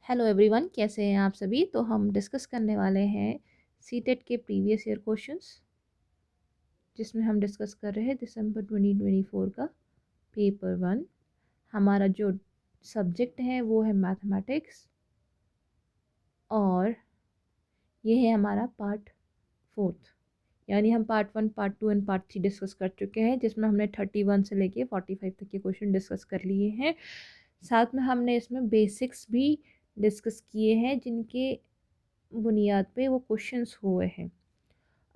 Hello everyone, कैसे हैं आप सभी। तो हम डिस्कस करने वाले हैं सीटेट के प्रीवियस ईयर क्वेश्चंस, जिसमें हम डिस्कस कर रहे हैं दिसंबर 2024 का पेपर 1। हमारा जो सब्जेक्ट है वो है मैथमेटिक्स, और ये है हमारा पार्ट 4। यानी हम part 1, part 2 and part 3 discuss कर चुके हैं, जिसमें हमने 31 से लेके 45 तक के क्वेश्चन डिस्कस कर लिए हैं। साथ में हमने इसमें बेसिक्स भी डिस्कस किए हैं, जिनके बुनियाद पे वो क्वेश्चंस हुए हैं।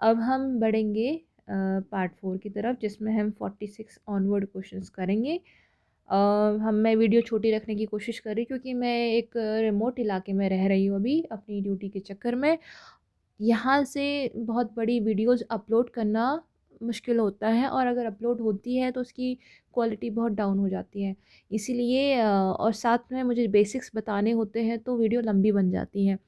अब हम बढ़ेंगे पार्ट 4 की तरफ, जिसमें हम 46 ऑनवर्ड क्वेश्चंस करेंगे। मैं वीडियो छोटी रखने की कोशिश कर रही, क्योंकि मैं एक रिमोट इलाके में रह रही हूँ अभी अपनी ड्यूटी के चक्कर में। यहाँ से बहुत बड़ी वीडियोस अपलोड करना मुश्किल होता है, और अगर अपलोड होती है तो उसकी क्वालिटी बहुत डाउन हो जाती है। इसीलिए और साथ में मुझे बेसिक्स बताने होते हैं, तो वीडियो लंबी बन जाती है।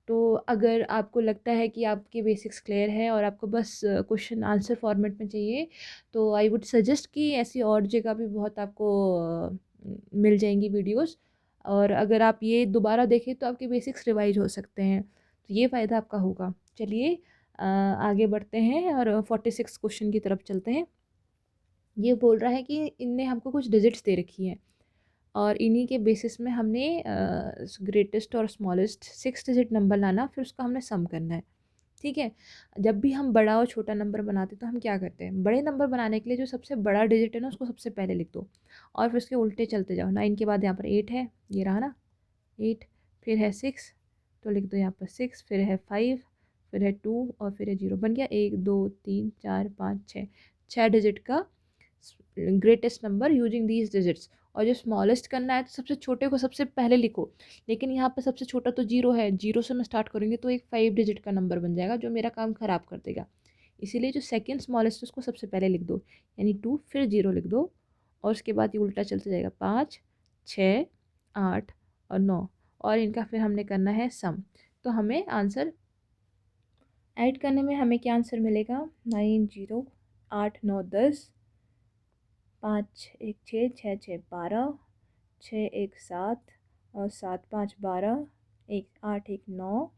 तो अगर आपको लगता है कि आपके बेसिक्स क्लियर है और आपको बस क्वेश्चन आंसर फॉर्मेट में चाहिए, तो आई वुड सजेस्ट कि ऐसी और जगह भी बहुत आपको मिल जाएंगी वीडियोस। और अगर आप ये दोबारा देखें तो आपके बेसिक्स रिवाइज हो सकते हैं, तो ये फ़ायदा आपका होगा। चलिए आगे बढ़ते हैं और 46 क्वेश्चन की तरफ चलते हैं। ये बोल रहा है कि इनने हमको कुछ डिजिट्स दे रखी हैं, और इन्हीं के बेसिस में हमने ग्रेटेस्ट और स्मॉलेस्ट 6 डिजिट नंबर लाना, फिर उसका हमने सम करना है। ठीक है। जब भी हम बड़ा और छोटा नंबर बनाते हैं तो हम क्या करते हैं, बड़े नंबर बनाने के लिए जो सबसे बड़ा डिजिट है ना उसको सबसे पहले लिख दो, और फिर उसके उल्टे चलते जाओ। 9 के बाद यहाँ पर 8 है, ये रहा ना 8। फिर है 6, तो लिख दो यहाँ पर 6। फिर है 5, फिर है 2, और फिर है 0। बन गया 1 2 3 4 5 6, 6 डिजिट का greatest number using these digits. और जो स्मॉलेस्ट करना है तो सबसे छोटे को सबसे पहले लिखो, लेकिन यहाँ पर सबसे छोटा तो 0 है, 0 से मैं स्टार्ट करूँगी तो एक 5 डिजिट का नंबर बन जाएगा, जो मेरा काम ख़राब कर देगा। इसीलिए जो सेकंड स्मॉलेस्ट है उसको सबसे पहले लिख दो, यानी 2, फिर 0 लिख दो, और उसके बाद ये उल्टा चलते जाएगा 5 6 8 और 9, और इनका फिर हमने करना है सम। तो हमें आंसर ऐड करने में हमें क्या आंसर मिलेगा, 9 0 8 9 10, 5 1 6 6 6 12, 6 1 7, और 7 5 12, 1 8 1 9,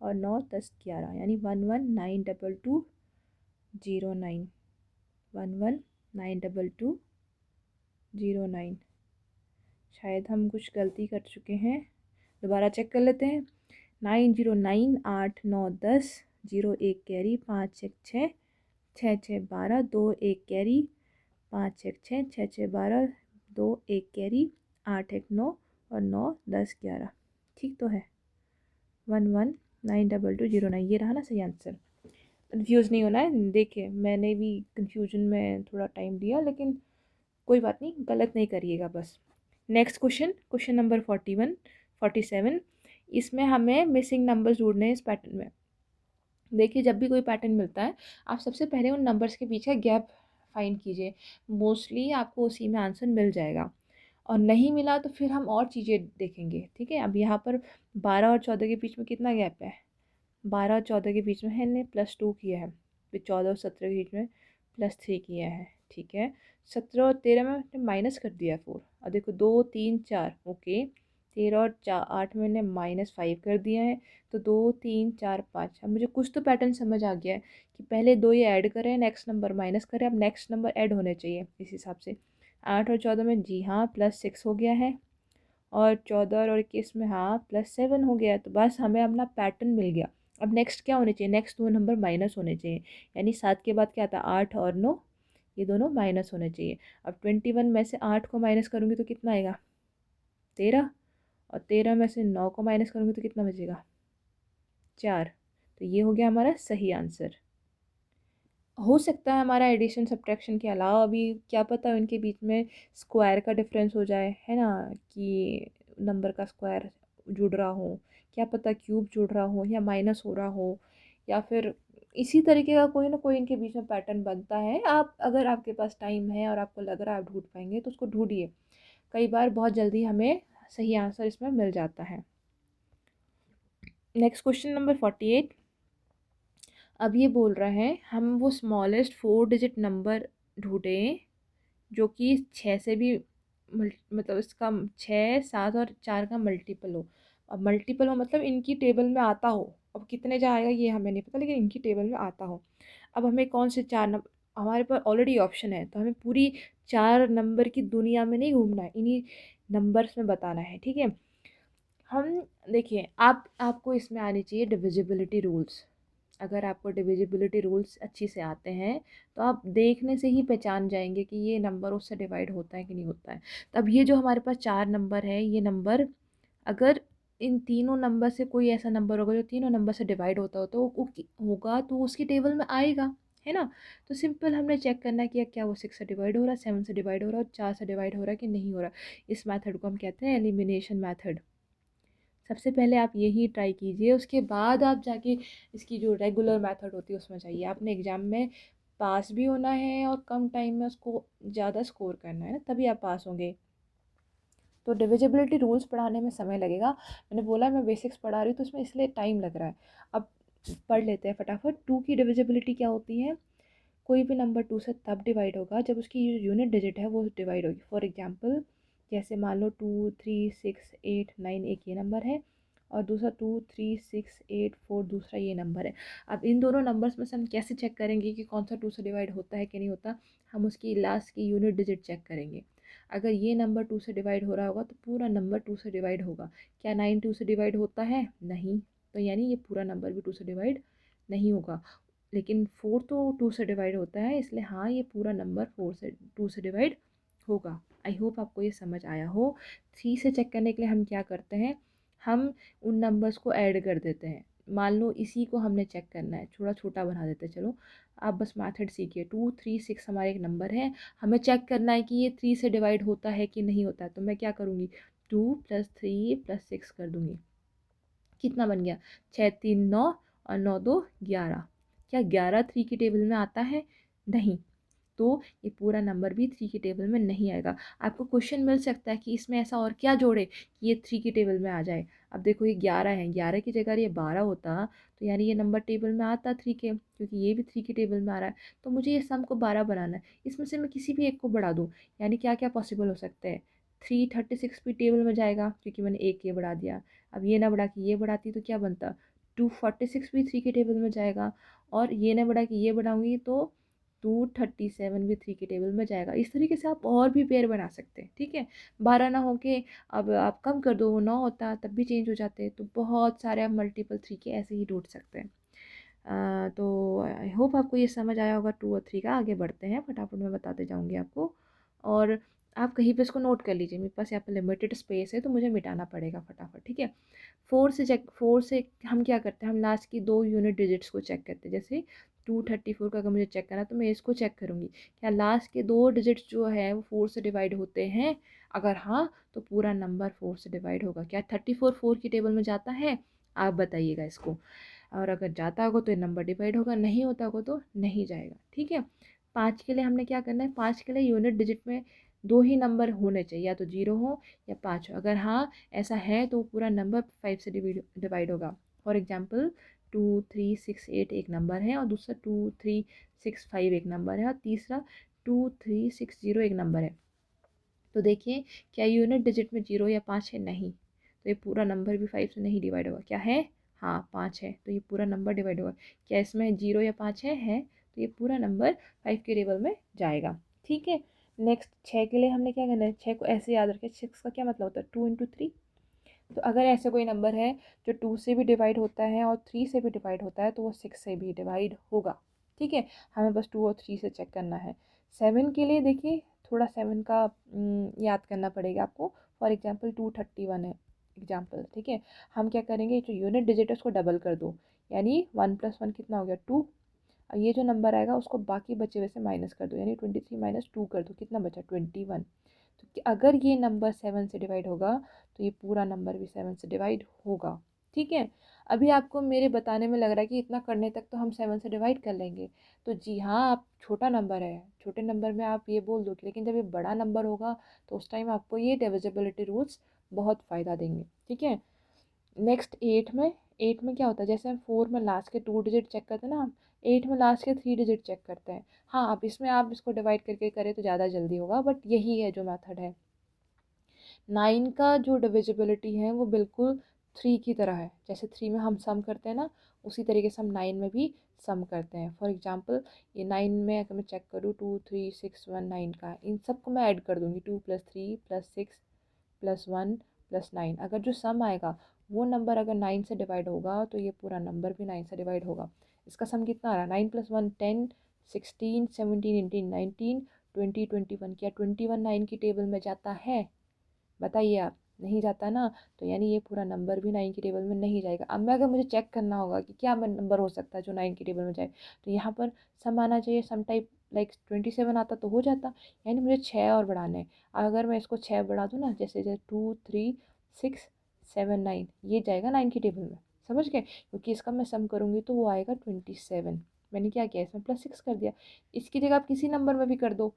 और 9 10 11, यानी 119229, 119229। शायद हम कुछ गलती कर चुके हैं, दोबारा चेक कर लेते हैं। 909 8 9 10, 0 1 कैरी, 5 1 6, 6 6 12, 2 1 कैरी, 5 1 6, 6 6 12, 2 1 कैरी, 8 1 9, और 9 10 11। ठीक तो है, 119229, ये रहा ना सही आंसर। कंफ्यूज नहीं होना है। देखिए मैंने भी कंफ्यूजन में थोड़ा टाइम दिया, लेकिन कोई बात नहीं, गलत नहीं करिएगा बस। Next question, question number 47। इसमें हमें मिसिंग नंबर्स ढूंढने हैं इस पैटर्न में। देखिए जब भी कोई पैटर्न मिलता है, आप सबसे पहले उन नंबर्स के बीच का गैप फाइंड कीजिए। मोस्टली आपको उसी में आंसर मिल जाएगा, और नहीं मिला तो फिर हम और चीज़ें देखेंगे। ठीक है। अब यहाँ पर 12 और 14 के बीच में कितना गैप है, 12 और 14 के बीच में है ने +2 किया है, फिर 14 और 17 के बीच में +3 किया है। ठीक है। 17 और 13 में मैंने माइनस कर दिया 4, और देखो 2 3 4, ओके। 13 और 8 में मैंने -5 कर दिया है, तो 2 3 4 5। अब मुझे कुछ तो पैटर्न समझ आ गया है कि पहले 2 ये ऐड करें, नेक्स्ट नंबर माइनस करें, अब नेक्स्ट नंबर ऐड होने चाहिए इस हिसाब से। 8 और 14 में जी हाँ +6 हो गया है, और 14 और 21 में हाँ +7 हो गया। तो बस हमें अपना पैटर्न मिल गया। अब नेक्स्ट क्या होने चाहिए, नेक्स्ट 2 नंबर माइनस होने चाहिए, यानी 7 के बाद क्या आता है 8 और 9, ये दोनों माइनस होने चाहिए। अब 21 में से 8 को माइनस करूँगी तो कितना आएगा 13, और 13 में से 9 को माइनस करूँगी तो कितना बचेगा 4। तो ये हो गया हमारा सही आंसर। हो सकता है हमारा एडिशन सब्ट्रैक्शन के अलावा अभी क्या पता इनके बीच में स्क्वायर का डिफरेंस हो जाए, है ना, कि नंबर का स्क्वायर जुड़ रहा हो, क्या पता क्यूब जुड़ रहा हो, या माइनस हो रहा हो, या फिर इसी तरीके का कोई ना कोई इनके बीच में पैटर्न बनता है। आप अगर आपके पास टाइम है और आपको लग रहा है आप ढूंढ पाएंगे तो उसको ढूंढिए। कई बार बहुत जल्दी हमें सही आंसर इसमें मिल जाता है। Next question number 48। अब ये बोल रहा है हम वो स्मॉलेस्ट 4 डिजिट नंबर ढूंढें जो कि 6 से भी मतलब इसका 6 7 और 4 का मल्टीपल हो। अब मल्टीपल हो मतलब इनकी टेबल में आता हो, अब कितने जाएगा ये हमें नहीं पता, लेकिन इनकी टेबल में आता हो। अब हमें कौन से 4 नंबर, हमारे पास ऑलरेडी ऑप्शन है, तो हमें पूरी 4 नंबर की दुनिया में नहीं घूमना है, इन्हीं नंबर्स में बताना है, ठीक है। हम देखिए, आपको इसमें आनी चाहिए डिविजिबिलिटी रूल्स। अगर आपको डिविजिबिलिटी रूल्स अच्छी से आते हैं तो आप देखने से ही पहचान जाएंगे कि ये नंबर उससे डिवाइड होता है कि नहीं होता है। तब ये जो हमारे पास 4 नंबर है, ये नंबर अगर इन तीनों नंबर से कोई ऐसा नंबर होगा जो तीनों नंबर से डिवाइड होता हो तो होगा तो उसकी टेबल में आएगा, है ना। तो सिंपल हमने चेक करना है कि क्या वो 6 से डिवाइड हो रहा है, 7 से डिवाइड हो रहा है और 4 से डिवाइड हो रहा है कि नहीं हो रहा। इस मेथड को हम कहते हैं एलिमिनेशन मेथड। सबसे पहले आप यही ट्राई कीजिए, उसके बाद आप जाके इसकी जो रेगुलर मेथड होती है उसमें जाइए। आपने एग्ज़ाम में पास भी होना है और कम टाइम में उसको ज़्यादा स्कोर करना है ना, तभी आप पास होंगे। तो डिविजिबिलिटी रूल्स पढ़ाने में समय लगेगा। मैंने बोला मैं बेसिक्स पढ़ा रही हूँ तो उसमें इसलिए टाइम लग रहा है। अब पढ़ लेते हैं फटाफट। 2 की डिविजिबिलिटी क्या होती है? कोई भी नंबर 2 से तब डिवाइड होगा जब उसकी यूनिट डिजिट है वो डिवाइड होगी। फॉर एग्जांपल, जैसे मान लो 2 3 6 8 9 एक ये नंबर है और दूसरा 2 3 6 8 4 दूसरा ये नंबर है। अब इन दोनों नंबर्स में से हम कैसे चेक करेंगे कि कौन सा 2 से डिवाइड होता है कि नहीं होता? हम उसकी लास्ट की यूनिट डिजिट चेक करेंगे। अगर ये नंबर 2 से डिवाइड हो रहा होगा तो पूरा नंबर 2 से डिवाइड होगा। क्या 9 2 से डिवाइड होता है? नहीं। तो यानी ये पूरा नंबर भी 2 से डिवाइड नहीं होगा। लेकिन 4 तो 2 से डिवाइड होता है, इसलिए हाँ ये पूरा नंबर 2 से डिवाइड होगा। आई होप आपको ये समझ आया हो। 3 से चेक करने के लिए हम क्या करते हैं, हम उन नंबर्स को ऐड कर देते हैं। मान लो इसी को हमने चेक करना है, थोड़ा छोटा बना देते हैं। चलो आप बस मैथड सीखिए। 2 3 6 हमारे एक नंबर है, हमें चेक करना है कि ये 3 से डिवाइड होता है कि नहीं होता है। तो मैं क्या करूँगी, 2 + 3 + 6 कर दूँगी। कितना बन गया? 6 3 9 और 9 2 11। क्या 11 3 की टेबल में आता है? नहीं। तो ये पूरा नंबर भी 3 की टेबल में नहीं आएगा। आपको क्वेश्चन मिल सकता है कि इसमें ऐसा और क्या जोड़े कि ये 3 की टेबल में आ जाए। अब देखो ये 11 है, 11 की जगह ये 12 होता तो यानी ये नंबर टेबल में आता 3 के, क्योंकि ये भी 3 की टेबल में आ रहा है। तो मुझे ये सम को 12 बनाना है, इसमें से मैं किसी भी एक को बढ़ा दूँ। यानी क्या क्या पॉसिबल हो सकते हैं? 336 भी टेबल में जाएगा क्योंकि मैंने एक ये बढ़ा दिया। अब ये ना बढ़ा के ये बढ़ाती तो क्या बनता? 246 भी 3 की टेबल में जाएगा। और ये ना बढ़ा के ये बढ़ाऊँगी तो 237 भी 3 की टेबल में जाएगा। इस तरीके से आप और भी पेयर बना सकते हैं, ठीक है। 12 ना होके अब आप कम कर दो, 9 होता तब भी चेंज हो जाते। तो बहुत सारे आप मल्टीपल 3 के ऐसे ही ढूंढ सकते हैं। तो आई होप आपको ये समझ आया होगा 2 और 3 का। आगे बढ़ते हैं, फटाफट मैं बताते जाऊँगी आपको। और आप कहीं पे इसको नोट कर लीजिए, मेरे पास यहाँ पे लिमिटेड स्पेस है तो मुझे मिटाना पड़ेगा फटाफट, ठीक है। 4 से हम क्या करते हैं, हम लास्ट की 2 यूनिट डिजिट्स को चेक करते हैं। जैसे 234 का अगर मुझे चेक करना है तो मैं इसको चेक करूँगी, क्या लास्ट के 2 डिजिट्स जो है वो 4 से डिवाइड होते हैं? अगर हाँ तो पूरा नंबर 4 से डिवाइड होगा। क्या 34 4 की टेबल में जाता है? आप बताइएगा इसको। और अगर जाता होगा तो ये नंबर डिवाइड होगा, नहीं होता होगा तो नहीं जाएगा, ठीक है। 5 के लिए हमने क्या करना है, 5 के लिए यूनिट डिजिट में 2 ही नंबर होने चाहिए, या तो 0 हो या 5 हो। अगर हाँ ऐसा है तो पूरा नंबर 5 से डिवाइड होगा। फॉर एग्जाम्पल 2 3 6 8 एक नंबर है और दूसरा 2 3 6 5 एक नंबर है और तीसरा 2 3 6 0 एक नंबर है। तो देखिए, क्या यूनिट डिजिट में 0 या 5 है? नहीं। तो ये पूरा नंबर भी 5 से नहीं डिवाइड होगा। क्या है? हाँ 5 है, तो ये पूरा नंबर डिवाइड होगा। क्या इसमें 0 या 5 है? तो ये पूरा नंबर 5 के टेबल में जाएगा, ठीक है। नेक्स्ट 6 के लिए हमने क्या करना है, 6 को ऐसे याद रखें। 6 का क्या मतलब होता है? 2 इंटू 3। तो अगर ऐसे कोई नंबर है जो 2 से भी डिवाइड होता है और 3 से भी डिवाइड होता है तो वो 6 से भी डिवाइड होगा, ठीक है। हमें बस 2 और 3 से चेक करना है। 7 के लिए देखिए, थोड़ा 7 का याद करना पड़ेगा आपको। फॉर एग्जांपल 231 है एग्जांपल, ठीक है। हम क्या करेंगे, जो यूनिट डिजिट है उसको डबल कर दो, यानी 1 + 1 कितना हो गया? 2। और ये जो नंबर आएगा उसको बाकी बचे हुए से माइनस कर दो, यानी 23 - 2 कर दो, कितना बचा? 21। तो अगर ये नंबर 7 से डिवाइड होगा तो ये पूरा नंबर भी 7 से डिवाइड होगा, ठीक है। अभी आपको मेरे बताने में लग रहा है कि इतना करने तक तो हम 7 से डिवाइड कर लेंगे। तो जी हाँ, आप छोटा नंबर है, छोटे नंबर में आप ये बोल दो, लेकिन जब ये बड़ा नंबर होगा तो उस टाइम आपको ये डिविजिबिलिटी रूल्स बहुत फ़ायदा देंगे, ठीक है। नेक्स्ट 8 में क्या होता है, जैसे हम 4 में लास्ट के 2 डिजिट चेक करते हैं ना, हम 8 में लास्ट के 3 डिजिट चेक करते हैं। हाँ, अब इसमें आप इसको डिवाइड करके करें तो ज़्यादा जल्दी होगा, बट यही है जो मेथड है। 9 का जो डिविजिबिलिटी है वो बिल्कुल 3 की तरह है। जैसे 3 में हम सम करते हैं ना, उसी तरीके से हम 9 में भी सम करते हैं। फॉर एग्जांपल ये 9 में अगर मैं चेक करूँ 2 3 6 1 9 का, इन सबको मैं ऐड कर दूँगी, 2 + 3 + 6 + 1 + 9। अगर जो सम आएगा वो नंबर अगर 9 से डिवाइड होगा तो ये पूरा नंबर भी 9 से डिवाइड होगा। इसका सम कितना आ रहा है? 9 + 1 10, 16 17 18 19 20 21। क्या 21 9 की टेबल में जाता है? बताइए आप। नहीं जाता ना, तो यानी ये पूरा नंबर भी 9 की टेबल में नहीं जाएगा। अब मैं अगर मुझे चेक करना होगा कि क्या नंबर हो सकता है जो 9 की टेबल में जाए, तो यहाँ पर सम आना चाहिए, सम टाइप लाइक 27 आता तो हो जाता। यानी मुझे 6 और बढ़ाने हैं। अगर मैं इसको 6 बढ़ा दूँ ना, जैसे जैसे 2 3 6 7 9, ये जाएगा 9 की टेबल में। समझ गए? क्योंकि इसका मैं सम करूँगी तो वो आएगा 27। मैंने क्या किया, इसमें +6 कर दिया। इसकी जगह आप किसी नंबर में भी कर दो,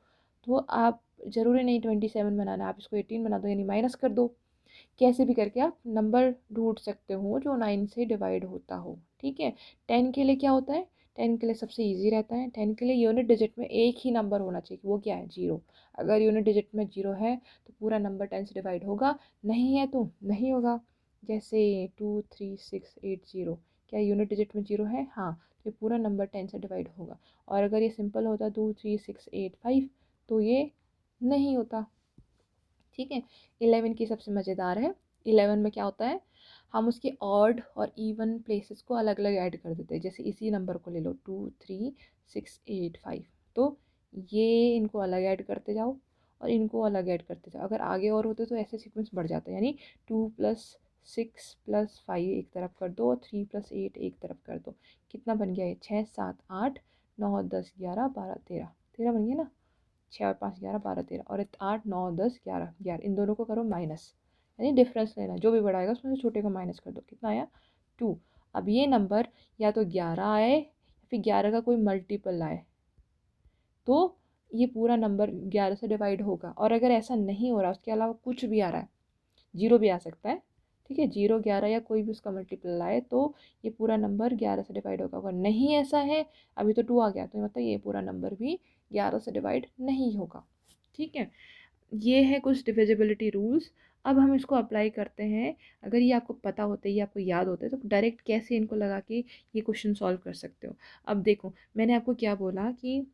तो आप ज़रूरी नहीं 27 बनाना, आप इसको 18 बना दो, यानी माइनस कर दो। कैसे भी करके आप नंबर ढूंढ सकते हो जो 9 से डिवाइड होता हो। ठीक है। 10 के लिए क्या होता है? 10 के लिए सबसे इजी रहता है। 10 के लिए यूनिट डिजिट में एक ही नंबर होना चाहिए, वो क्या है? 0। अगर यूनिट डिजिट में 0 है तो पूरा नंबर 10 से डिवाइड होगा, नहीं है तो नहीं होगा। जैसे 2 3 6 8 0, क्या यूनिट डिजिट में 0 है? हाँ, तो ये पूरा नंबर 10 से डिवाइड होगा। और अगर ये सिंपल होता 2 3 6 8 5, तो ये नहीं होता। ठीक है। 11 की सबसे मज़ेदार है। 11 में क्या होता है, हम उसके ऑड और इवन प्लेसेस को अलग अलग ऐड कर देते हैं। जैसे इसी नंबर को ले लो 2 3 6 8 5, तो ये इनको अलग ऐड करते जाओ और इनको अलग ऐड करते जाओ। अगर आगे और होते तो ऐसे सीक्वेंस बढ़ जाता है, यानी 2 + 6 + 5 एक तरफ कर दो और 3 + 8 एक तरफ कर दो। कितना बन गया? ये 6 7 8 9 10 11 12 13, 13 बन गया ना। 6 और 5 11 12 13, और 8 9 10 11 11, इन दोनों को करो माइनस, यानी डिफरेंस लेना, जो भी बड़ा आएगा उसमें से छोटे को माइनस कर दो। कितना आया? 2। अब ये नंबर या तो 11 आए या फिर 11 का कोई मल्टीपल आए, तो ये पूरा नंबर 11 से डिवाइड होगा। और अगर ऐसा नहीं हो रहा, उसके अलावा कुछ भी आ रहा है, 0 भी आ सकता है, ठीक है, 0 11 या कोई भी उसका मल्टीपल आए, तो ये पूरा नंबर 11 से डिवाइड होगा। अगर नहीं ऐसा है, अभी तो 2 आ गया, तो मतलब ये पूरा नंबर भी 11 से डिवाइड नहीं होगा। ठीक है। ये है कुछ डिविजिबिलिटी रूल्स। अब हम इसको अप्लाई करते हैं। अगर ये आपको पता होता है, ये आपको याद होता है, तो डायरेक्ट कैसे इनको लगा के ये क्वेश्चन सॉल्व कर सकते हो। अब देखो, मैंने आपको क्या बोला कि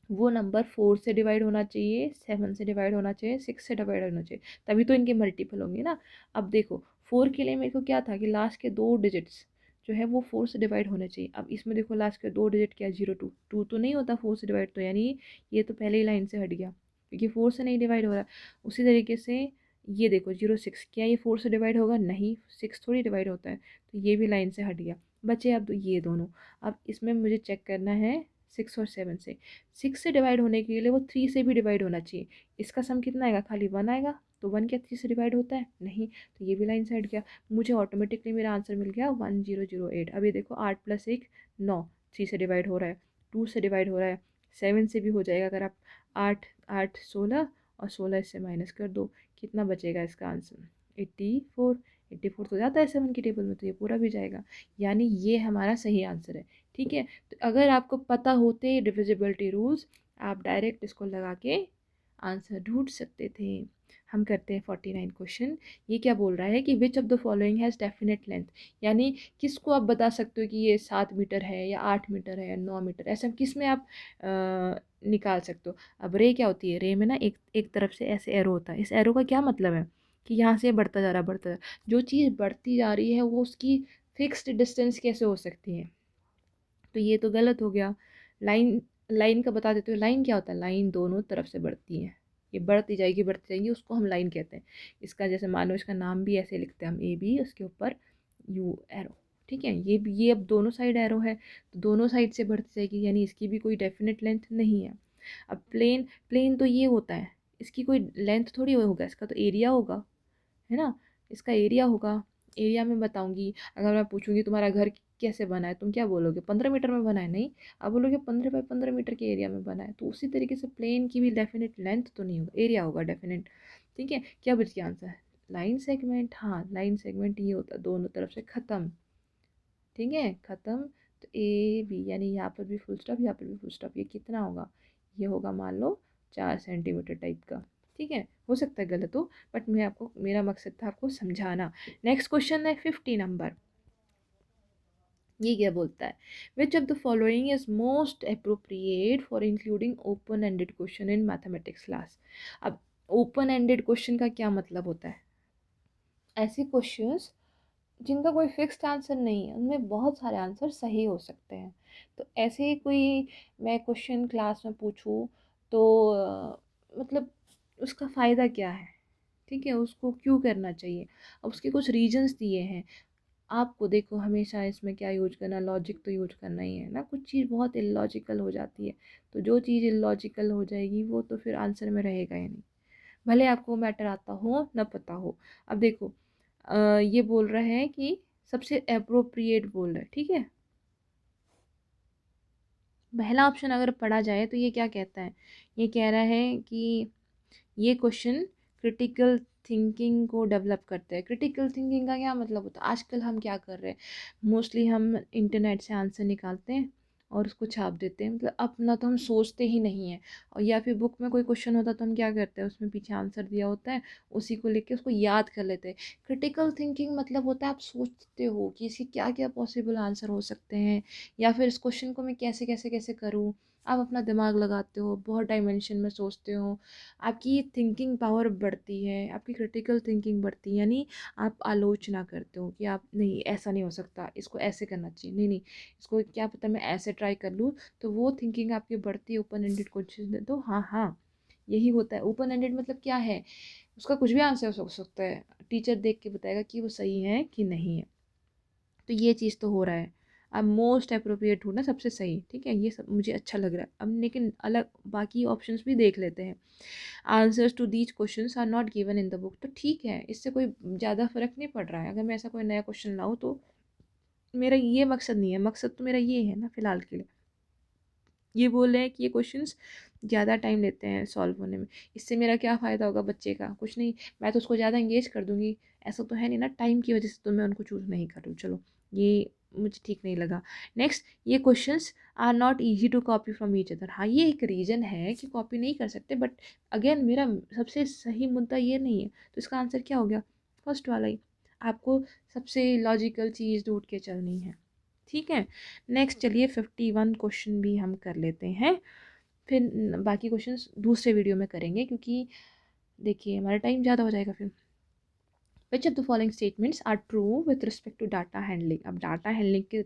वो नंबर 4 से डिवाइड होना चाहिए, 7 से डिवाइड होना चाहिए, 6 से डिवाइड होना चाहिए, तभी तो इनके मल्टीपल होंगे ना। अब देखो 4 के लिए मेरे को क्या था कि लास्ट के 2 डिजिट्स जो है वो 4 से डिवाइड होने चाहिए। अब इसमें देखो लास्ट के 2 डिजिट क्या है? 0 2, 2 तो नहीं होता 4 से डिवाइड, तो यानी ये तो पहले ही लाइन से हट गया, क्योंकि 4 से नहीं डिवाइड हो रहा। उसी तरीके से ये देखो 0 6, क्या ये 4 से डिवाइड होगा? नहीं, 6 थोड़ी डिवाइड होता है, तो ये भी लाइन से हट गया। बचे अब ये दोनों। अब इसमें मुझे चेक करना है 6 और 7 से। 6 से डिवाइड होने के लिए वो 3 से भी डिवाइड होना चाहिए। इसका सम कितना आएगा? खाली 1 आएगा, तो 1 क्या 3 से डिवाइड होता है? नहीं, तो ये भी लाइन से हट गया। मुझे ऑटोमेटिकली मेरा आंसर मिल गया 1008। अब ये देखो 8 + 1 9, 3 से डिवाइड हो रहा है, 2 से डिवाइड हो रहा है, 7 से भी हो जाएगा। अगर आप 8 8 16 और 16 इससे माइनस कर दो, कितना बचेगा इसका आंसर? 84। 84 तो जाता है 7 की टेबल में, तो ये पूरा भी जाएगा। यानी ये हमारा सही आंसर है। ठीक है। तो अगर आपको पता होते डिविजिबिलिटी रूल्स, आप डायरेक्ट इसको लगा के आंसर ढूंढ सकते थे। हम करते हैं 49 क्वेश्चन। ये क्या बोल रहा है कि विच of the following has definite length, यानी किसको आप बता सकते हो कि ये 7 मीटर है या 8 मीटर है या 9 मीटर, ऐसा किस में आप निकाल सकते हो। अब रे क्या होती है? रे में ना एक एक तरफ से ऐसे एरो होता है। इस एरो का क्या मतलब है कि यहाँ से बढ़ता जा रहा बढ़ता जा रहा। जो चीज़ बढ़ती जा रही है वो उसकी फिक्स्ड डिस्टेंस कैसे हो सकती है? तो ये तो गलत हो गया। लाइन, लाइन का बता देते हो। लाइन क्या होता है? लाइन दोनों तरफ से बढ़ती है, ये बढ़ती जाएगी, उसको हम लाइन कहते हैं। इसका जैसे मानो इसका नाम भी ऐसे लिखते हैं हम, ए बी, उसके ऊपर यू एरो। ठीक है। ये भी, ये अब दोनों साइड एरो है, तो दोनों साइड से बढ़ती जाएगी, यानी इसकी भी कोई डेफिनेट लेंथ नहीं है। अब प्लेन, प्लेन तो ये होता है, इसकी कोई लेंथ थोड़ी होगा, इसका तो एरिया होगा, है ना। इसका एरिया होगा। एरिया में बताऊंगी। अगर मैं पूछूंगी तुम्हारा घर कैसे बना है, तुम क्या बोलोगे? 15 मीटर में बना है? नहीं, आप बोलोगे 15 बाई 15 मीटर के एरिया में बना है। तो उसी तरीके से प्लेन की भी डेफिनेट लेंथ तो नहीं होगा, एरिया होगा डेफिनेट। ठीक है। क्या बच गया आंसर? Line segment. हाँ, लाइन सेगमेंट ये होता है दोनों तरफ से ख़त्म। ठीक है, ख़त्म। तो ए बी, यानी यहाँ पर भी फुल स्टॉप, यहाँ पर भी फुल स्टॉप, ये कितना होगा? ये होगा मान लो 4 सेंटीमीटर टाइप का। ठीक है। हो सकता है गलत हो, बट मैं आपको, मेरा मकसद था आपको समझाना। नेक्स्ट क्वेश्चन है 50 नंबर। ये क्या बोलता है, विच of the following is most appropriate for including open ended question in mathematics class. अब ओपन एंडेड क्वेश्चन का क्या मतलब होता है, ऐसे क्वेश्चंस जिनका कोई फिक्स्ड आंसर नहीं है, उनमें बहुत सारे आंसर सही हो सकते हैं। तो ऐसे ही कोई मैं क्वेश्चन क्लास में पूछूं तो मतलब उसका फ़ायदा क्या है, ठीक है, उसको क्यों करना चाहिए। अब उसके कुछ रीजंस दिए हैं आपको। देखो हमेशा इसमें क्या यूज करना, लॉजिक तो यूज करना ही है ना। कुछ चीज़ बहुत इलॉजिकल हो जाती है, तो जो चीज़ इलॉजिकल हो जाएगी वो तो फिर आंसर में रहेगा ही नहीं, भले आपको मैटर आता हो ना पता हो। अब देखो ये बोल रहा है कि सबसे अप्रोप्रिएट बोल रहा है, ठीक है। पहला ऑप्शन अगर पढ़ा जाए तो ये क्या कहता है, ये कह रहा है कि ये क्वेश्चन क्रिटिकल थिंकिंग को डेवलप करते हैं। क्रिटिकल थिंकिंग का क्या मतलब होता है, आजकल हम क्या कर रहे हैं, मोस्टली हम इंटरनेट से आंसर निकालते हैं और उसको छाप देते हैं, मतलब अपना तो हम सोचते ही नहीं है। और या फिर बुक में कोई क्वेश्चन होता है तो हम क्या करते हैं, उसमें पीछे आंसर दिया होता है, उसी को लिख के उसको याद कर लेते हैं। क्रिटिकल थिंकिंग मतलब होता है आप सोचते हो कि इसके क्या क्या पॉसिबल आंसर हो सकते हैं, या फिर इस क्वेश्चन को मैं कैसे कैसे कैसे करूँ। आप अपना दिमाग लगाते हो, बहुत डायमेंशन में सोचते हो, आपकी थिंकिंग पावर बढ़ती है, आपकी क्रिटिकल थिंकिंग बढ़ती है। यानी आप आलोचना करते हो कि आप नहीं, ऐसा नहीं हो सकता, इसको ऐसे करना चाहिए, नहीं नहीं इसको क्या पता मैं ऐसे ट्राई कर लूँ। तो वो थिंकिंग आपकी बढ़ती है ओपन एंडेड क्वेश्चन में। तो हाँ हाँ, यही होता है ओपन एंडेड मतलब क्या है, उसका कुछ भी आंसर हो सकता है, टीचर देख के बताएगा कि वो सही है कि नहीं है। तो ये चीज़ तो हो रहा है। अब मोस्ट अप्रोप्रिएट हूँ ना, सबसे सही, ठीक है, ये सब मुझे अच्छा लग रहा है। अब लेकिन अलग बाकी ऑप्शंस भी देख लेते हैं। Answers to these questions are not given in the book. तो ठीक है, इससे कोई ज़्यादा फर्क नहीं पड़ रहा है। अगर मैं ऐसा कोई नया क्वेश्चन लाऊँ तो मेरा ये मकसद नहीं है, मकसद तो मेरा ये है ना फ़िलहाल के लिए। ये बोल रहे हैं कि ये क्वेश्चंस ज़्यादा टाइम लेते हैं सॉल्व होने में, इससे मेरा क्या फ़ायदा होगा बच्चे का, कुछ नहीं। मैं तो उसको ज़्यादा एंगेज कर दूँगी, ऐसा तो है नहीं ना, टाइम की वजह से तो मैं उनको चूज़ नहीं कर रही हूँ। चलो ये मुझे ठीक नहीं लगा। नेक्स्ट, ये questions are not easy to copy from each other. हाँ, ये एक रीज़न है कि कॉपी नहीं कर सकते, बट अगेन मेरा सबसे सही मुद्दा ये नहीं है। तो इसका आंसर क्या हो गया, फर्स्ट वाला ही। आपको सबसे लॉजिकल चीज़ ढूंढ के चलनी है, ठीक है। नेक्स्ट चलिए 51 क्वेश्चन भी हम कर लेते हैं, फिर बाकी क्वेश्चंस दूसरे वीडियो में करेंगे, क्योंकि देखिए हमारा टाइम ज़्यादा हो जाएगा फिर। Which of the following statements are true with respect to data handling. अब डाटा हैंडलिंग के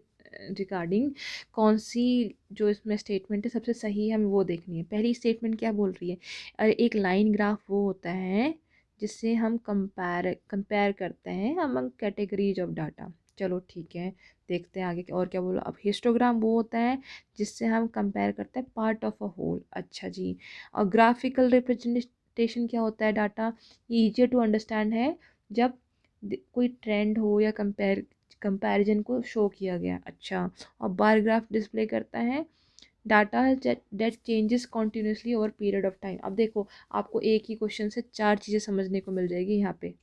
रिगार्डिंग कौन सी जो इसमें स्टेटमेंट है सबसे सही है, हमें वो देखनी है। पहली स्टेटमेंट क्या बोल रही है, एक लाइन ग्राफ वो होता है जिससे हम कंपेयर करते हैं अमंग कैटेगरीज ऑफ डाटा। चलो ठीक है, देखते हैं आगे और क्या बोला। अब हिस्टोग्राम वो होता है जिससे हम कंपेयर करते हैं पार्ट ऑफ अ होल। अच्छा जी। और ग्राफिकल रिप्रेजेंटेशन क्या होता है, डाटा ये ईजियर टू अंडरस्टैंड है जब कोई ट्रेंड हो या कंपैरिजन को शो किया गया। अच्छा, और बार ग्राफ डिस्प्ले करता है data that changes continuously over period of time. अब देखो आपको एक ही क्वेश्चन से चार चीज़ें समझने को मिल जाएगी यहाँ पे।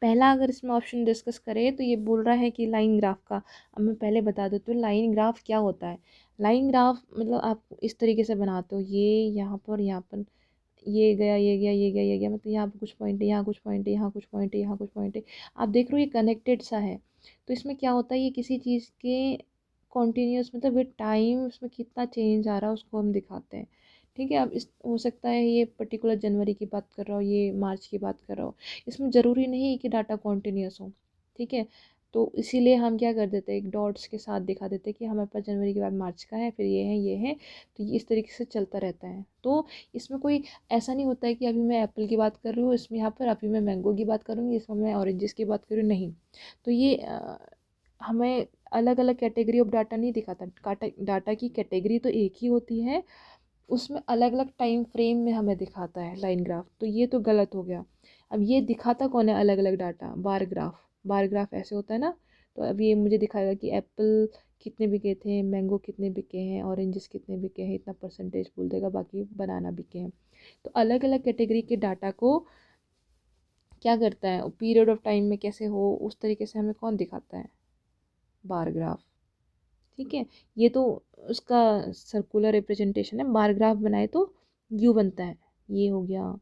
पहला अगर इसमें ऑप्शन डिस्कस करें तो ये बोल रहा है कि लाइन ग्राफ का। अब मैं पहले बता देती हूँ लाइन ग्राफ क्या होता है। लाइन ग्राफ मतलब आप इस तरीके से बनाते हो, ये यहाँ पर ये गया ये गया ये गया ये गया, मतलब यहाँ पे कुछ पॉइंट है, यहाँ कुछ पॉइंट है, यहाँ कुछ पॉइंट है, यहाँ कुछ पॉइंट है। आप देख रहे हो ये कनेक्टेड सा है। तो इसमें क्या होता है, ये किसी चीज़ के कॉन्टीन्यूस मतलब विद टाइम उसमें कितना चेंज आ रहा है उसको हम दिखाते हैं, ठीक है। अब इस हो सकता है ये पर्टिकुलर जनवरी की बात कर रहा हो, ये मार्च की बात कर रहा हो, इसमें ज़रूरी नहीं है कि डाटा कॉन्टीन्यूस हो, ठीक है। तो इसीलिए हम क्या कर देते हैं, एक डॉट्स के साथ दिखा देते हैं कि हमारे पास जनवरी के बाद मार्च का है, फिर ये है। तो ये इस तरीके से चलता रहता है। तो इसमें कोई ऐसा नहीं होता है कि अभी मैं एप्पल की बात कर रही हूँ इसमें, यहाँ पर अभी मैं मैंगो की बात करूँगी इसमें, मैं ऑरेंजेस की बात कर रही हूँ, नहीं। तो ये हमें अलग अलग कैटेगरी ऑफ डाटा नहीं दिखाता। डाटा की कैटेगरी तो एक ही होती है, उसमें अलग अलग टाइम फ्रेम में हमें दिखाता है लाइन ग्राफ। तो ये तो गलत हो गया। अब ये दिखाता कौन है अलग अलग data, bar graph. Bar graph ऐसे होता है ना। तो अब ये मुझे दिखाएगा कि एप्पल कितने बिके थे, मैंगो कितने बिके हैं, ऑरेंजेस कितने बिके हैं, इतना परसेंटेज बोल देगा, बाकी बनाना बिके हैं। तो अलग अलग कैटेगरी के डाटा को क्या करता है, पीरियड ऑफ टाइम में कैसे हो उस तरीके से हमें कौन दिखाता है, बार ग्राफ, ठीक है। ये तो उसका सर्कुलर रिप्रेजेंटेशन है, बार ग्राफ बनाए तो यू बनता है, ये हो गया,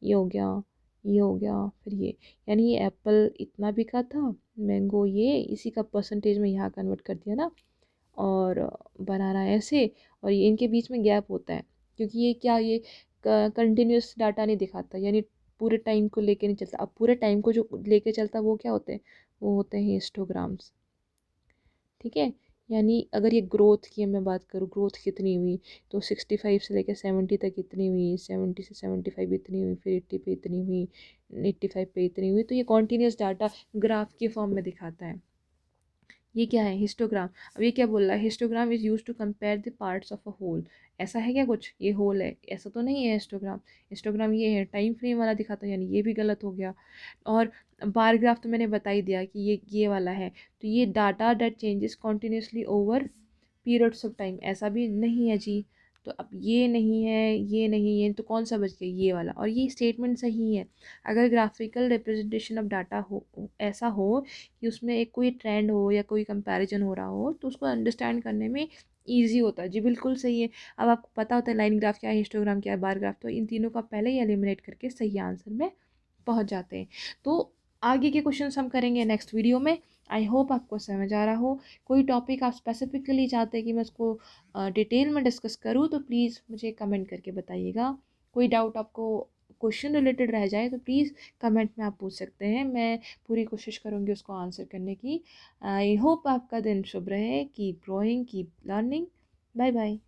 ये हो गया, ये हो गया, फिर यानी ये एप्पल इतना बिका था, मैंगो ये इसी का परसेंटेज में यहाँ कन्वर्ट कर दिया ना, और बनाना ऐसे, और ये इनके बीच में गैप होता है, क्योंकि ये क्या, ये कंटिन्यूस डाटा नहीं दिखाता, यानी पूरे टाइम को लेके नहीं चलता। अब पूरे टाइम को जो लेके चलता वो क्या होते हैं, वो होते हैं हिस्टोग्राम्स। ठीक है, यानी अगर ये ग्रोथ की मैं बात करूँ, ग्रोथ कितनी हुई, तो 65 से लेकर 70 तक इतनी हुई, 70 से 75 इतनी हुई, फिर 80 पे इतनी हुई, 85 पे इतनी हुई, तो ये कॉन्टीन्यूस डाटा ग्राफ के फॉर्म में दिखाता है। ये क्या है, हिस्टोग्राम। अब ये क्या बोल रहा है, histogram is use to compare the parts of a whole. ऐसा है क्या कुछ, ये होल है, ऐसा तो नहीं है हिस्टोग्राम। हिस्टोग्राम ये है, टाइम फ्रेम वाला दिखाता है, यानी ये भी गलत हो गया। और बार ग्राफ तो मैंने बता ही दिया कि ये वाला है, तो ये data that changes continuously over periods of time, ऐसा भी नहीं है जी। तो अब ये नहीं है, ये नहीं है, तो कौन सा बच गया, ये वाला। और ये स्टेटमेंट सही है। अगर ग्राफिकल रिप्रेजेंटेशन ऑफ डाटा ऐसा हो कि उसमें एक कोई ट्रेंड हो या कोई कंपैरिजन हो रहा हो, तो उसको अंडरस्टैंड करने में ईजी होता है जी, बिल्कुल सही है। अब आपको पता होता है लाइन ग्राफ क्या है, हिस्टोग्राम क्या है, बार ग्राफ, तो इन तीनों का पहले ही एलिमिनेट करके सही आंसर में पहुंच जाते हैं। तो आगे के क्वेश्चंस हम करेंगे नेक्स्ट वीडियो में। आई होप आपको समझ आ रहा हो। कोई टॉपिक आप स्पेसिफिकली चाहते हैं कि मैं उसको डिटेल में डिस्कस करूँ, तो प्लीज़ मुझे कमेंट करके बताइएगा। कोई डाउट आपको क्वेश्चन रिलेटेड रह जाए तो प्लीज़ कमेंट में आप पूछ सकते हैं, मैं पूरी कोशिश करूँगी उसको आंसर करने की। आई होप आपका दिन शुभ रहे। Keep growing, keep learning. Bye bye.